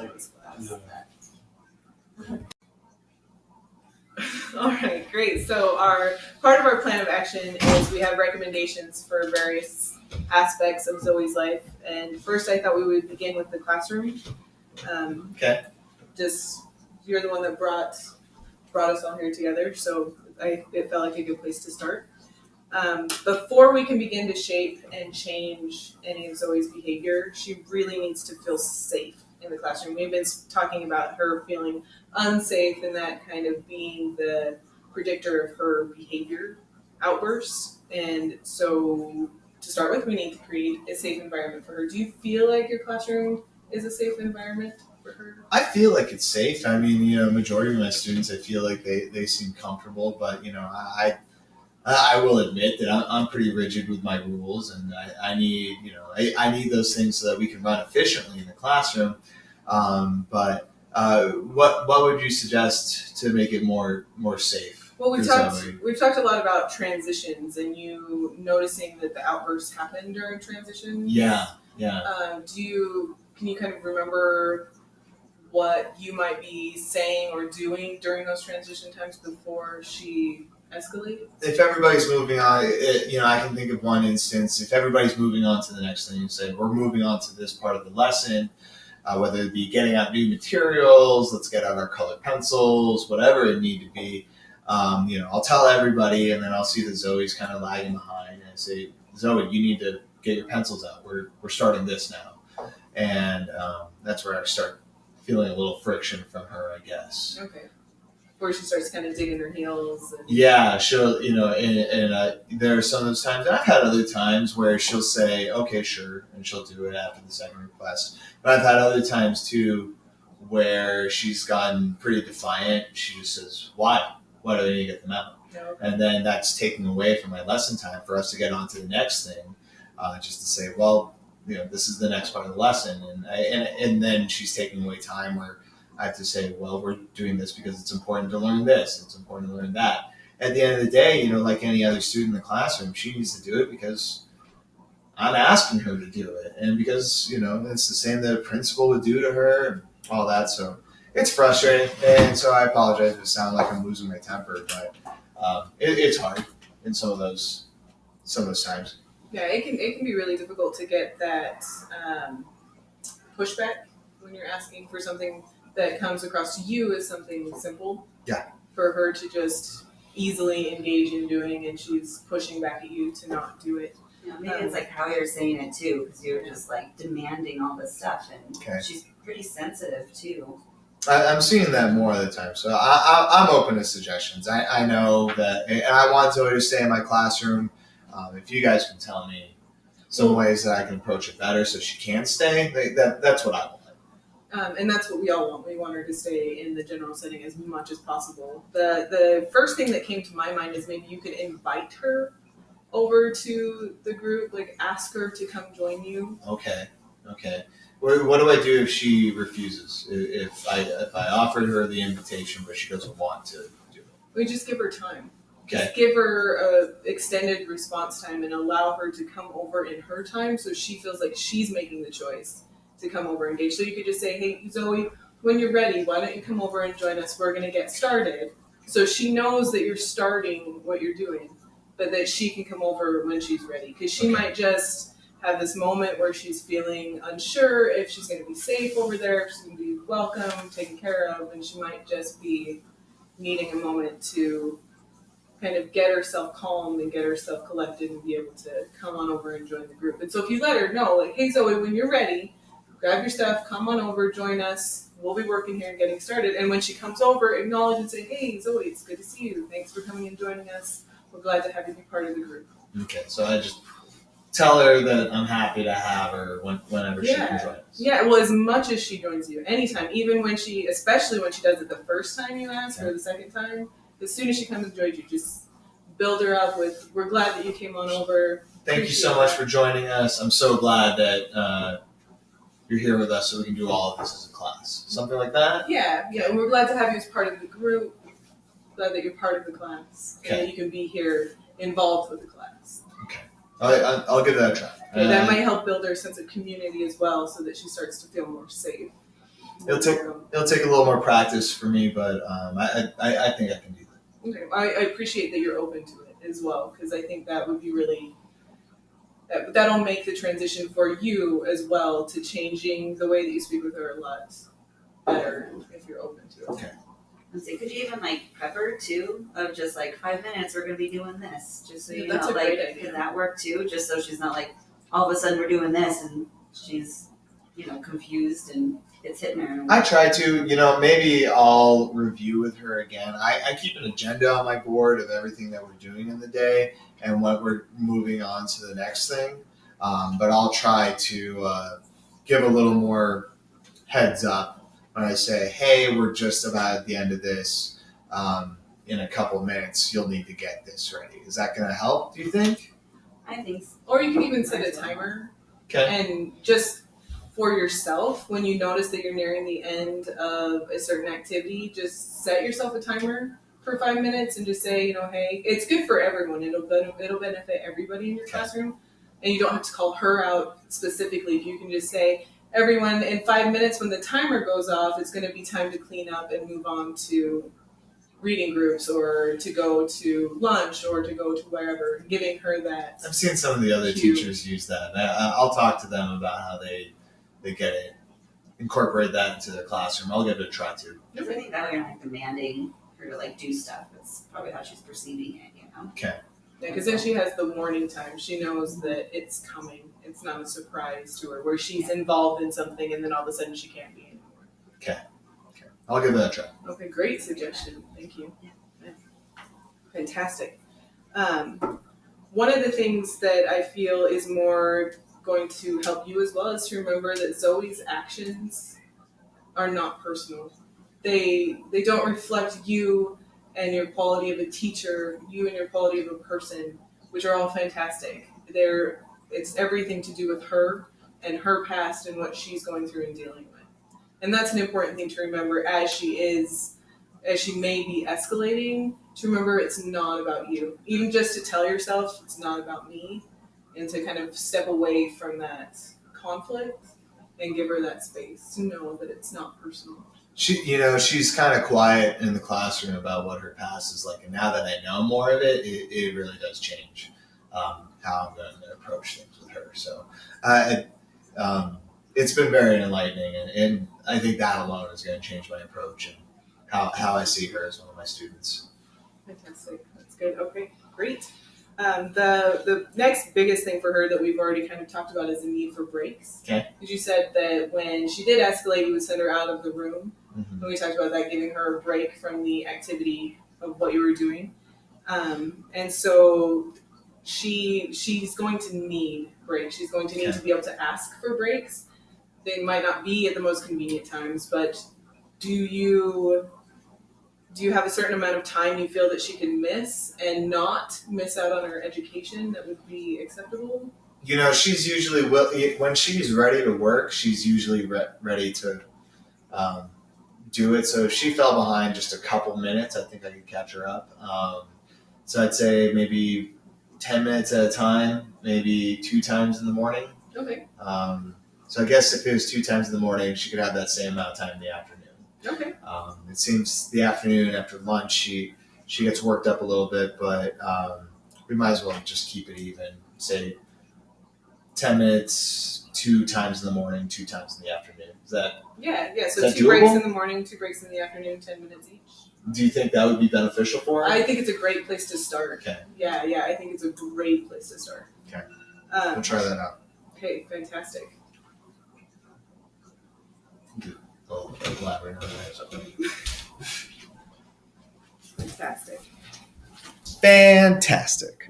in this class. All right, great. So part of our plan of action is we have recommendations for various aspects of Zoe's life. And first, I thought we would begin with the classroom. Okay. Just you're the one that brought us all here together, so it felt like a good place to start. Before we can begin to shape and change any of Zoe's behavior, she really needs to feel safe in the classroom. We've been talking about her feeling unsafe and that kind of being the predictor of her behavior outbursts. And so to start with, we need to create a safe environment for her. Do you feel like your classroom is a safe environment for her? I feel like it's safe. I mean, majority of my students, I feel like they seem comfortable, but I will admit that I'm pretty rigid with my rules, and I need I need those things so that we can run efficiently in the classroom. But what would you suggest to make it more safe? Well, we've talked a lot about transitions, and you noticing that the outbursts happen during transitions. Yeah. Can you kind of remember what you might be saying or doing during those transition times before she escalates? If everybody's moving on, I can think of one instance. If everybody's moving on to the next thing, you say, we're moving on to this part of the lesson, whether it be getting out new materials, let's get out our colored pencils, whatever it need to be. I'll tell everybody, and then I'll see that Zoe's kind of lagging behind, and I say, Zoe, you need to get your pencils out. We're starting this now. And that's where I start feeling a little friction from her, I guess. Okay. Where she starts kind of digging her heels. Yeah, she'll, and there are some of those times, and I've had other times where she'll say, okay, sure, and she'll do it after the second request. But I've had other times, too, where she's gotten pretty defiant. She just says, why? Why do I need to get them out? No. And then that's taking away from my lesson time for us to get on to the next thing, just to say, well, this is the next part of the lesson. And then she's taking away time where I have to say, well, we're doing this because it's important to learn this. It's important to learn that. At the end of the day, like any other student in the classroom, she needs to do it because I'm asking her to do it. And because, it's the same that a principal would do to her and all that. So it's frustrating. And so I apologize if it sounds like I'm losing my temper, but it's hard in some of those times. Yeah, it can be really difficult to get that pushback when you're asking for something that comes across to you as something simple. Yeah. For her to just easily engage in doing, and she's pushing back at you to not do it. Yeah, maybe it's like how you're saying it too, because you're just like demanding all this stuff, and she's pretty sensitive too. I'm seeing that more of the time, so I'm open to suggestions. I know that, and I want Zoe to stay in my classroom. If you guys can tell me some ways that I can approach it better so she can stay, that's what I want. And that's what we all want. We want her to stay in the general setting as much as possible. The first thing that came to my mind is maybe you could invite her over to the group, like ask her to come join you. Okay. What do I do if she refuses? If I offered her the invitation but she doesn't want to do it? We just give her time. Okay. Just give her a extended response time and allow her to come over in her time so she feels like she's making the choice to come over and engage. So you could just say, hey, Zoe, when you're ready, why don't you come over and join us? We're going to get started. So she knows that you're starting what you're doing, but that she can come over when she's ready. Because she might just have this moment where she's feeling unsure if she's going to be safe over there, if she's going to be welcome, taken care of, and she might just be needing a moment to kind of get herself calm and get herself collected and be able to come on over and join the group. And so if you let her know, like, hey, Zoe, when you're ready, grab your stuff, come on over, join us. We'll be working here and getting started. And when she comes over, acknowledge and say, hey, Zoe, it's good to see you. Thanks for coming and joining us. We're glad to have you be part of the group. Okay, so I just tell her that I'm happy to have her whenever she can join us. Yeah, well, as much as she joins you, anytime, even when especially when she does it the first time you ask or the second time, as soon as she comes and joins you, just build her up with, we're glad that you came on over. Thank you so much for joining us. I'm so glad that you're here with us so we can do all of this as a class. Something like that? Yeah, and we're glad to have you as part of the group. Glad that you're part of the class. Okay. And that you can be here involved with the class. Okay. I'll give that a try. Okay, that might help build her sense of community as well so that she starts to feel more safe It'll take a little more practice for me, but I think I can do that. Okay, I appreciate that you're open to it as well, because I think that would be really, that'll make the transition for you as well to changing the way that you speak with her a lot better if you're open to it. Okay. Let's see, could you even like prep her too, of just like 5 minutes, we're gonna be doing this, just so you That's know, a great like, idea. could that work too, just so she's not like, all of a sudden we're doing this and she's, confused and it's hitting her. I try to, maybe I'll review with her again. I keep an agenda on my board of everything that we're doing in the day and what we're moving on to the next thing. But I'll try to give a little more heads up when I say, hey, we're just about at the end of this. In a couple minutes, you'll need to get this ready. Is that going to help, do you think? I think so. Or you can even set a timer. Okay. And just for yourself, when you notice that you're nearing the end of a certain activity, just set yourself a timer for 5 minutes and just say, hey, it's good for everyone. It'll benefit everybody in your classroom. And you don't have to call her out specifically. You can just say, everyone, in 5 minutes when the timer goes off, it's going to be time to clean up and move on to reading groups or to go to lunch or to go to wherever, giving her that. I've seen some of the other teachers use that. I'll talk to them about how they get it, incorporate that into their classroom. I'll give it a try too. I think that way you're not demanding her to like do stuff. It's probably how she's perceiving it, Okay. Yeah, because then she has the morning time. She knows that it's coming. It's not a surprise to her where she's involved in something and then all of a sudden she can't be anymore. Okay. I'll give that a try. Okay, great suggestion. Thank you. Yeah. Fantastic. One of the things that I feel is more going to help you as well is to remember that Zoe's actions are not personal. They don't reflect you and your quality of a teacher, you and your quality of a person, which are all fantastic. It's everything to do with her and her past and what she's going through and dealing with. And that's an important thing to remember as she may be escalating, to remember it's not about you. Even just to tell yourself it's not about me and to kind of step away from that conflict and give her that space to know that it's not personal. She's kind of quiet in the classroom about what her past is like. And now that I know more of it, it really does change how I'm going to approach things with her. So it's been very enlightening. And I think that alone is going to change my approach and how I see her as one of my students. Fantastic. That's good. Okay, great. The next biggest thing for her that we've already kind of talked about is the need for breaks. Okay. Because you said that when she did escalate, you would send her out of the room. Mm-hmm. And we talked about that, giving her a break from the activity of what you were doing. And so she's going to need breaks. She's going to need to be able to ask for breaks. They might not be at the most convenient times, but do you have a certain amount of time you feel that she can miss and not miss out on her education that would be acceptable? She's usually when she's ready to work, she's usually ready to do it. So if she fell behind just a couple minutes, I think I could catch her up. So I'd say maybe 10 minutes at a time, maybe 2 times in the morning. Okay. So I guess if it was 2 times in the morning, she could have that same amount of time in the afternoon. Okay. It seems the afternoon after lunch, she gets worked up a little bit, but we might as well just keep it even. Say 10 minutes, 2 times in the morning, 2 times in the afternoon. Is that? Yeah. So is that 2 breaks doable? in the morning, 2 breaks in the afternoon, 10 minutes each. Do you think that would be beneficial for her? I think it's a great place to start. Okay. Yeah. I think it's a great place to start. Okay. We'll try that out. Okay, fantastic. I'll elaborate on that. Fantastic. Fantastic.